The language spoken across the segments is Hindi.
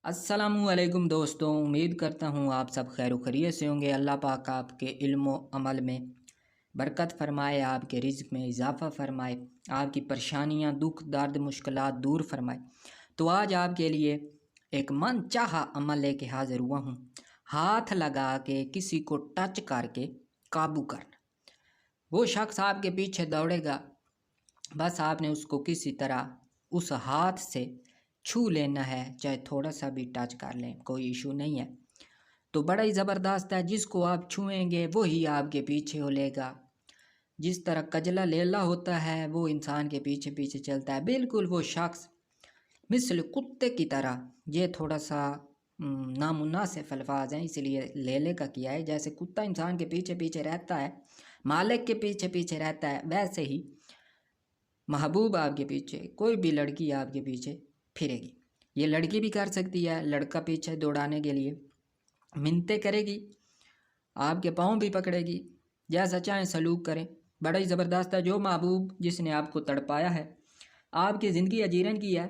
अस्सलामुअलैकुम दोस्तों, उम्मीद करता हूँ आप सब खैर खैरियत से होंगे। अल्लाह पाक आपके इल्म अमल में बरकत फरमाए, आपके रिज़्क़ में इजाफ़ा फरमाए, आपकी परेशानियाँ दुख दर्द मुश्किलात दूर फरमाए। तो आज आपके लिए एक मन चाहा अमल लेके हाज़िर हुआ हूँ। हाथ लगा के किसी को टच करके काबू करना। वो शख्स आपके पीछे दौड़ेगा, बस आपने उसको किसी तरह उस हाथ से छू लेना है, चाहे थोड़ा सा भी टच कर लें, कोई इशू नहीं है। तो बड़ा ही ज़बरदस्त है, जिसको आप छुएंगे वही आपके पीछे हो लेगा। जिस तरह कजला लेला होता है वो इंसान के पीछे पीछे चलता है, बिल्कुल वो शख्स मिसल कुत्ते की तरह। ये थोड़ा सा नामुनासिब अल्फाज हैं, इसलिए लेले का किया है। जैसे कुत्ता इंसान के पीछे पीछे रहता है, मालिक के पीछे पीछे रहता है, वैसे ही महबूब आपके पीछे, कोई भी लड़की आपके पीछे फिरेगी। ये लड़की भी कर सकती है, लड़का पीछे दौड़ाने के लिए मिन्नतें करेगी, आपके पाँव भी पकड़ेगी, जैसा चाहें सलूक करें। बड़ा ही ज़बरदस्त है। जो महबूब जिसने आपको तड़पाया है, आपकी ज़िंदगी अजीरन की है,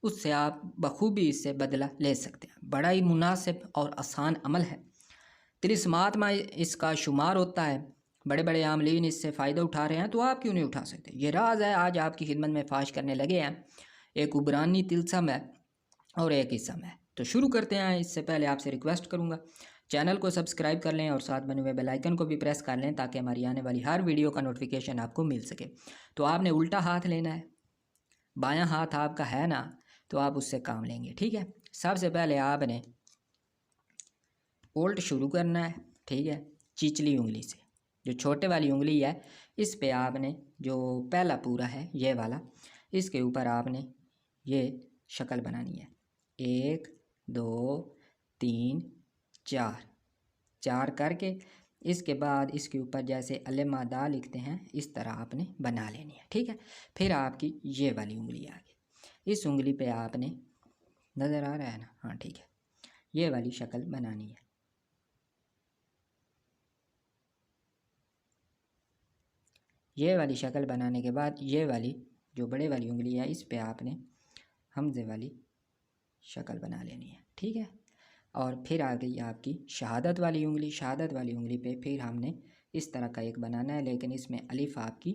उससे आप बखूबी इससे बदला ले सकते हैं। बड़ा ही मुनासिब और आसान अमल है। तिलिस्मात में इसका शुमार होता है। बड़े बड़े आमलीन इससे फ़ायदा उठा रहे हैं, तो आप क्यों नहीं उठा सकते? ये राज है, आज आपकी खिदमत में फाश करने लगे हैं। एक उबरानी तिलस्म है और एक इसम है। तो शुरू करते हैं। इससे पहले आपसे रिक्वेस्ट करूंगा, चैनल को सब्सक्राइब कर लें और साथ बने हुए बेल आइकन को भी प्रेस कर लें, ताकि हमारी आने वाली हर वीडियो का नोटिफिकेशन आपको मिल सके। तो आपने उल्टा हाथ लेना है, बायां हाथ आपका है ना, तो आप उससे काम लेंगे, ठीक है। सबसे पहले आपने उल्ट शुरू करना है, ठीक है। चिचली उंगली से, जो छोटे वाली उंगली है, इस पे आपने जो पहला पूरा है ये वाला, इसके ऊपर आपने ये शक्ल बनानी है। 1 2 3 4, 4 करके इसके बाद इसके ऊपर जैसे अलमादा लिखते हैं, इस तरह आपने बना लेनी है, ठीक है। फिर आपकी ये वाली उंगली आ गई, इस उंगली पे आपने, नज़र आ रहा है ना, हाँ ठीक है, ये वाली शक्ल बनानी है। ये वाली शक्ल बनाने के बाद ये वाली जो बड़े वाली उंगली है, इस पे आपने हमज़े वाली शक्ल बना लेनी है, ठीक है। और फिर आ गई आपकी शहादत वाली उंगली। शहादत वाली उंगली पे फिर हमने इस तरह का एक बनाना है, लेकिन इसमें अलिफ आपकी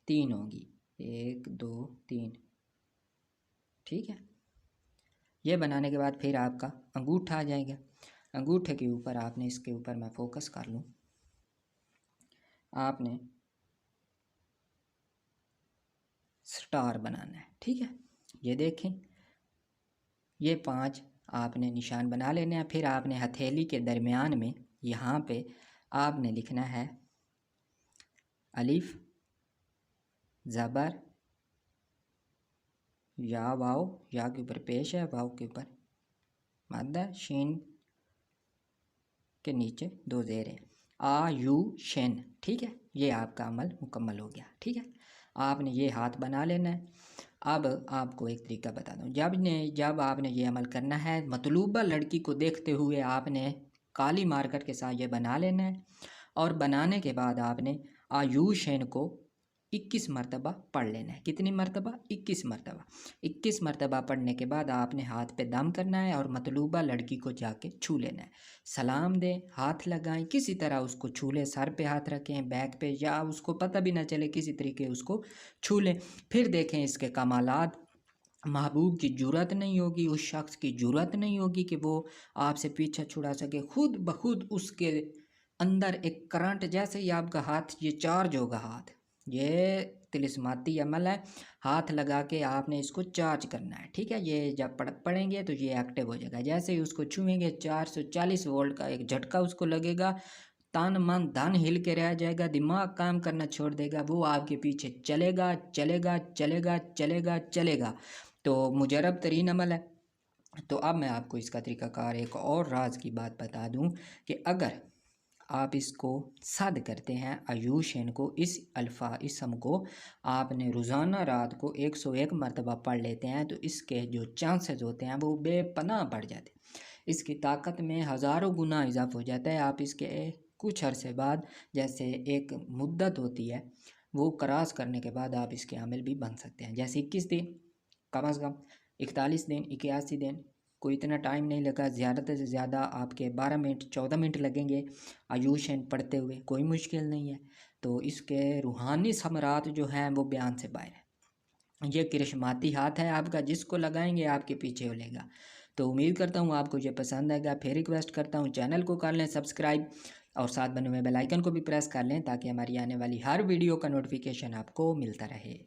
3 होगी, 1 2 3, ठीक है। ये बनाने के बाद फिर आपका अंगूठा आ जाएगा। अंगूठे के ऊपर आपने, इसके ऊपर मैं फोकस कर लूँ, आपने स्टार बनाना है, ठीक है। ये देखें, ये 5 आपने निशान बना लेने हैं। फिर आपने हथेली के दरमियान में यहाँ पे आपने लिखना है अलिफ ज़बर या वाव, या के ऊपर पेश है, वाव के ऊपर मद्दा, शीन के नीचे 2 ज़ेर हैं, आ यू शेन, ठीक है। ये आपका अमल मुकम्मल हो गया, ठीक है। आपने ये हाथ बना लेना है। अब आपको एक तरीका बता दूं, जब आपने ये अमल करना है, मतलूबा लड़की को देखते हुए आपने काली मार्कर के साथ ये बना लेना है। और बनाने के बाद आपने आयुषैन को 21 मरतबा पढ़ लेना है। कितनी मरतबा? 21 मरतबा। 21 मरतबा पढ़ने के बाद आपने हाथ पे दम करना है और मतलूबा लड़की को जाके छू लेना है। सलाम दें, हाथ लगाएं, किसी तरह उसको छू लें, सर पे हाथ रखें, बैक पे, या उसको पता भी ना चले, किसी तरीके उसको छू लें। फिर देखें इसके कमालात। महबूब की जुर्रत नहीं होगी, उस शख्स की जुर्रत नहीं होगी कि वो आपसे पीछा छुड़ा सके। खुद ब खुद उसके अंदर एक करंट, जैसे ही आपका हाथ ये चार्ज होगा, हाथ, ये तिलिस्माती अमल है, हाथ लगा के आपने इसको चार्ज करना है, ठीक है। ये जब पढ़ेंगे तो ये एक्टिव हो जाएगा। जैसे ही उसको छुएंगे 440 वोल्ट का एक झटका उसको लगेगा, तन मन धन हिल के रह जाएगा, दिमाग काम करना छोड़ देगा, वो आपके पीछे चलेगा चलेगा चलेगा चलेगा चलेगा। तो मुजरब तरीन अमल है। तो अब मैं आपको इसका तरीक़ाकार एक और राज की बात बता दूं कि अगर आप इसको सद करते हैं, आयुषैन को, इस इसम को आपने रोज़ाना रात को 101 मरतबा पढ़ लेते हैं, तो इसके जो चांसेस होते हैं वो बेपनाह बढ़ जाते हैं। इसकी ताकत में हज़ारों गुना इजाफा हो जाता है। आप इसके कुछ अरसे बाद, जैसे एक मुद्दत होती है, वो क्रॉस करने के बाद आप इसके आमिल भी बन सकते हैं। जैसे 21 दिन, कम अज़ कम 41 दिन, 81 दिन, कोई इतना टाइम नहीं लगा, ज़्यादा से ज़्यादा आपके 12 मिनट 14 मिनट लगेंगे आयुषेन पढ़ते हुए, कोई मुश्किल नहीं है। तो इसके रूहानी समरात जो हैं वो बयान से बाहर है। ये करिश्माती हाथ है आपका, जिसको लगाएंगे आपके पीछे होलेगा। तो उम्मीद करता हूँ आपको ये पसंद आएगा। फिर रिक्वेस्ट करता हूँ चैनल को कर लें सब्सक्राइब और साथ बने हुए बेल आइकन को भी प्रेस कर लें ताकि हमारी आने वाली हर वीडियो का नोटिफिकेशन आपको मिलता रहे।